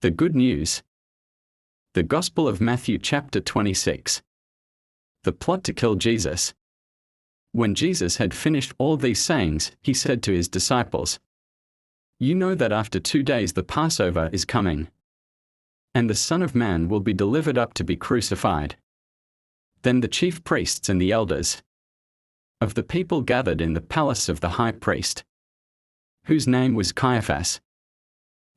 The Good News. The Gospel of Matthew chapter 26. The plot to kill Jesus. When Jesus had finished all these sayings, he said to his disciples, "You know that after 2 days the Passover is coming, and the Son of Man will be delivered up to be crucified." Then the chief priests and the elders of the people gathered in the palace of the high priest, whose name was Caiaphas,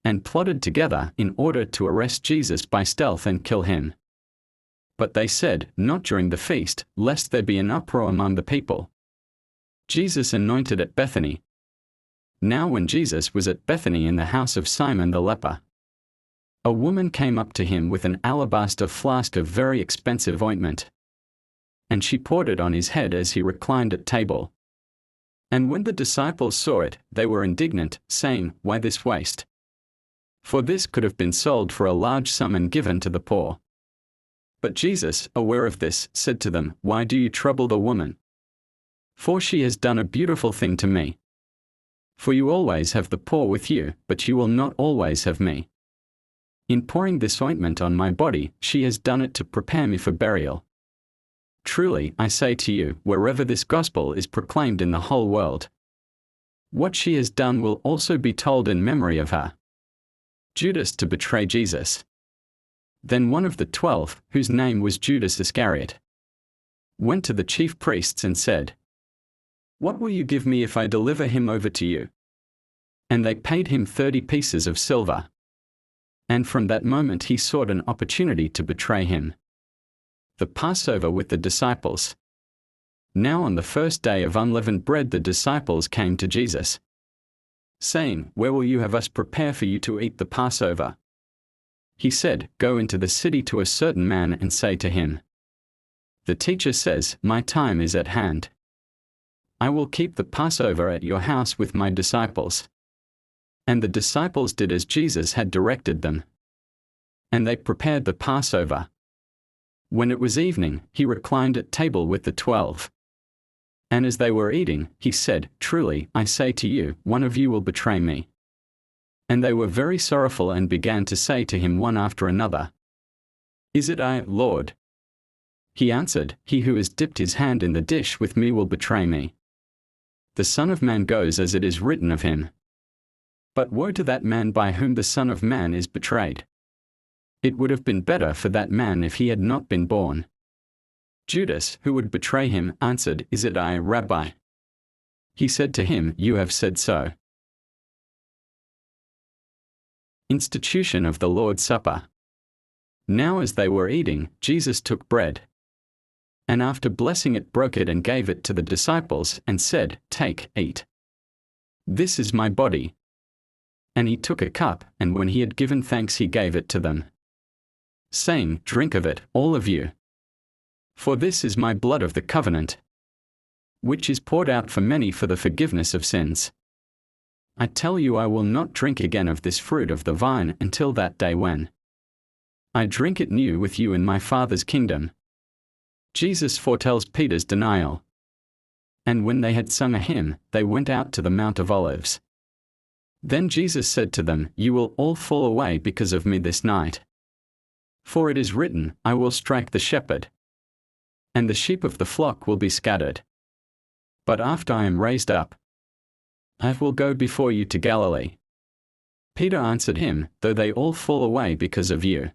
and plotted together in order to arrest Jesus by stealth and kill him. But they said, "Not during the feast, lest there be an uproar among the people." Jesus anointed at Bethany. Now when Jesus was at Bethany in the house of Simon the leper, a woman came up to him with an alabaster flask of very expensive ointment, and she poured it on his head as he reclined at table. And when the disciples saw it, they were indignant, saying, "Why this waste? For this could have been sold for a large sum and given to the poor." But Jesus, aware of this, said to them, "Why do you trouble the woman? For she has done a beautiful thing to me. For you always have the poor with you, but you will not always have me. In pouring this ointment on my body, she has done it to prepare me for burial. Truly, I say to you, wherever this gospel is proclaimed in the whole world, what she has done will also be told in memory of her." Judas to betray Jesus. Then one of the 12, whose name was Judas Iscariot, went to the chief priests and said, "What will you give me if I deliver him over to you?" And they paid him 30 pieces of silver. And from that moment he sought an opportunity to betray him. The Passover with the disciples. Now on the first day of unleavened bread the disciples came to Jesus, saying, "Where will you have us prepare for you to eat the Passover?" He said, "Go into the city to a certain man and say to him, 'The teacher says, my time is at hand. I will keep the Passover at your house with my disciples.'" And the disciples did as Jesus had directed them, and they prepared the Passover. When it was evening, he reclined at table with the 12. And as they were eating, he said, "Truly, I say to you, one of you will betray me." And they were very sorrowful and began to say to him one after another, "Is it I, Lord?" He answered, "He who has dipped his hand in the dish with me will betray me. The Son of Man goes as it is written of him. But woe to that man by whom the Son of Man is betrayed. It would have been better for that man if he had not been born." Judas, who would betray him, answered, "Is it I, Rabbi?" He said to him, "You have said so." Institution of the Lord's Supper. Now as they were eating, Jesus took bread, and after blessing it broke it and gave it to the disciples, and said, "Take, eat. This is my body." And he took a cup, and when he had given thanks he gave it to them, saying, "Drink of it, all of you. For this is my blood of the covenant, which is poured out for many for the forgiveness of sins. I tell you I will not drink again of this fruit of the vine until that day when I drink it new with you in my Father's kingdom." Jesus foretells Peter's denial. And when they had sung a hymn, they went out to the Mount of Olives. Then Jesus said to them, "You will all fall away because of me this night. For it is written, I will strike the shepherd, and the sheep of the flock will be scattered. But after I am raised up, I will go before you to Galilee." Peter answered him, "Though they all fall away because of you,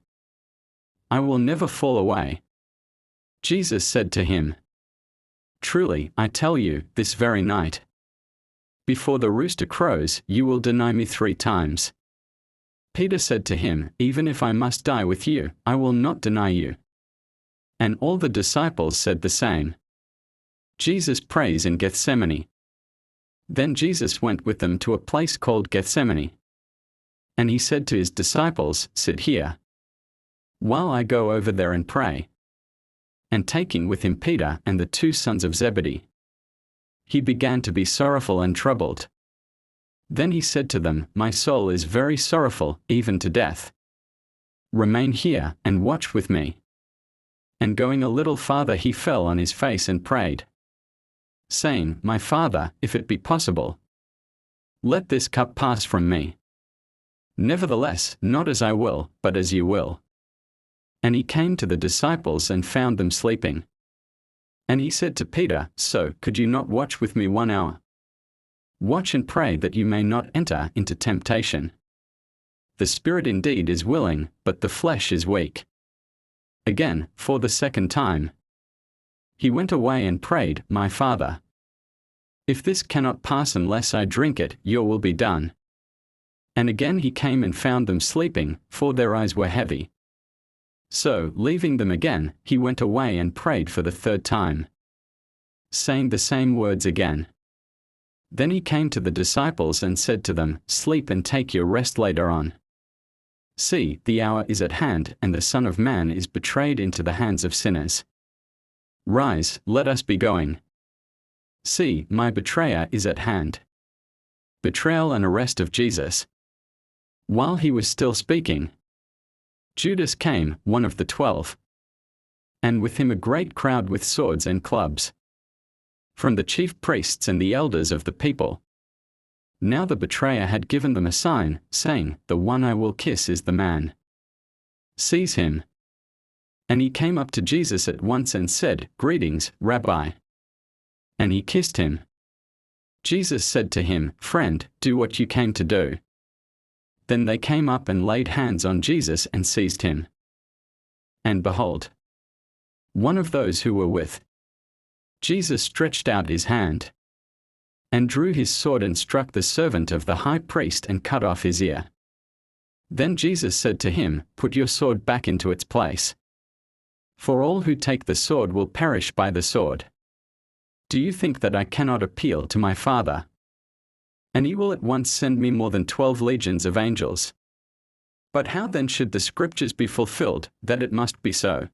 I will never fall away." Jesus said to him, "Truly, I tell you, this very night, before the rooster crows, you will deny me 3 times. Peter said to him, "Even if I must die with you, I will not deny you." And all the disciples said the same. Jesus prays in Gethsemane. Then Jesus went with them to a place called Gethsemane. And he said to his disciples, "Sit here, while I go over there and pray." And taking with him Peter and the 2 sons of Zebedee, he began to be sorrowful and troubled. Then he said to them, "My soul is very sorrowful, even to death. Remain here, and watch with me." And going a little farther he fell on his face and prayed, saying, "My Father, if it be possible, let this cup pass from me. Nevertheless, not as I will, but as you will. And he came to the disciples and found them sleeping. And he said to Peter, So, could you not watch with me 1 hour? Watch and pray that you may not enter into temptation. The spirit indeed is willing, but the flesh is weak. Again, for the second time, he went away and prayed, My Father, if this cannot pass unless I drink it, your will be done. And again he came and found them sleeping, for their eyes were heavy. So, leaving them again, he went away and prayed for the third time, saying the same words again. Then he came to the disciples and said to them, Sleep and take your rest later on. See, the hour is at hand, and the Son of Man is betrayed into the hands of sinners. Rise, let us be going. See, my betrayer is at hand. Betrayal and arrest of Jesus. While he was still speaking, Judas came, one of the 12, and with him a great crowd with swords and clubs, from the chief priests and the elders of the people. Now the betrayer had given them a sign, saying, The one I will kiss is the man. Seize him. And he came up to Jesus at once and said, Greetings, Rabbi. And he kissed him. Jesus said to him, Friend, do what you came to do. Then they came up and laid hands on Jesus and seized him. And behold, one of those who were with Jesus stretched out his hand, and drew his sword and struck the servant of the high priest and cut off his ear. Then Jesus said to him, Put your sword back into its place. For all who take the sword will perish by the sword. Do you think that I cannot appeal to my Father, and he will at once send me more than 12 legions of angels? But how then should the scriptures be fulfilled, that it must be so?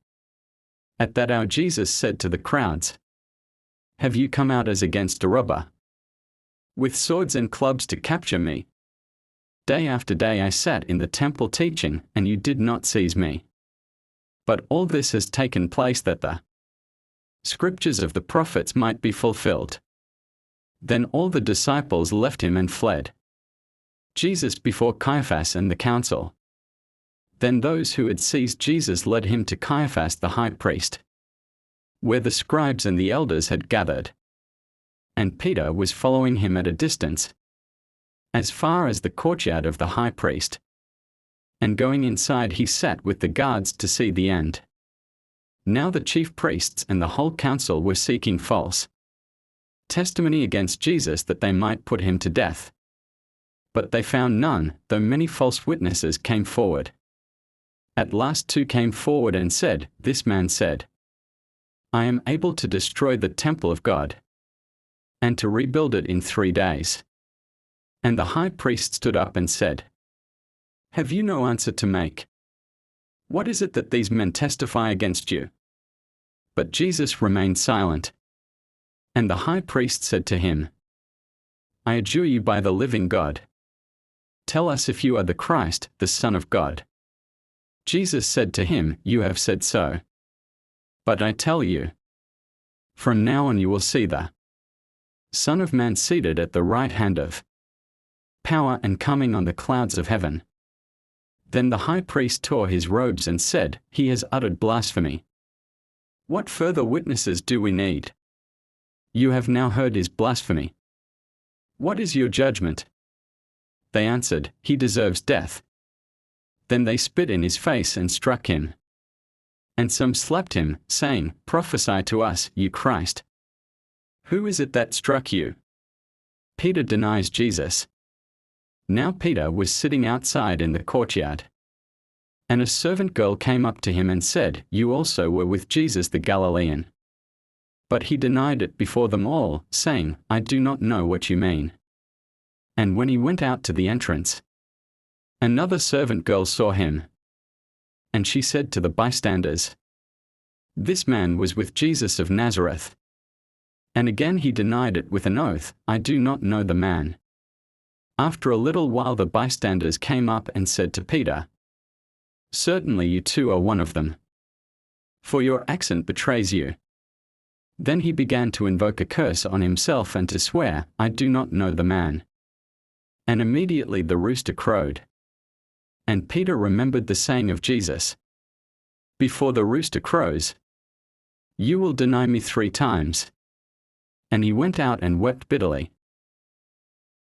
At that hour Jesus said to the crowds, Have you come out as against a robber, with swords and clubs to capture me? Day after day I sat in the temple teaching, and you did not seize me. But all this has taken place that the scriptures of the prophets might be fulfilled. Then all the disciples left him and fled. Jesus before Caiaphas and the council. Then those who had seized Jesus led him to Caiaphas the high priest, where the scribes and the elders had gathered. And Peter was following him at a distance, as far as the courtyard of the high priest. And going inside he sat with the guards to see the end. Now the chief priests and the whole council were seeking false testimony against Jesus that they might put him to death. But they found none, though many false witnesses came forward. At last 2 came forward and said, This man said, I am able to destroy the temple of God, and to rebuild it in 3 days. And the high priest stood up and said, Have you no answer to make? What is it that these men testify against you? But Jesus remained silent. And the high priest said to him, I adjure you by the living God, tell us if you are the Christ, the Son of God. Jesus said to him, You have said so. But I tell you, from now on you will see the Son of Man seated at the right hand of power and coming on the clouds of heaven. Then the high priest tore his robes and said, He has uttered blasphemy. What further witnesses do we need? You have now heard his blasphemy. What is your judgment? They answered, He deserves death. Then they spit in his face and struck him. And some slapped him, saying, Prophesy to us, you Christ. Who is it that struck you? Peter denies Jesus. Now Peter was sitting outside in the courtyard. And a servant girl came up to him and said, You also were with Jesus the Galilean. But he denied it before them all, saying, I do not know what you mean. And when he went out to the entrance, another servant girl saw him. And she said to the bystanders, This man was with Jesus of Nazareth. And again he denied it with an oath, I do not know the man. After a little while the bystanders came up and said to Peter, Certainly you too are one of them, for your accent betrays you. Then he began to invoke a curse on himself and to swear, I do not know the man. And immediately the rooster crowed. And Peter remembered the saying of Jesus, "Before the rooster crows, you will deny me 3 times." And he went out and wept bitterly.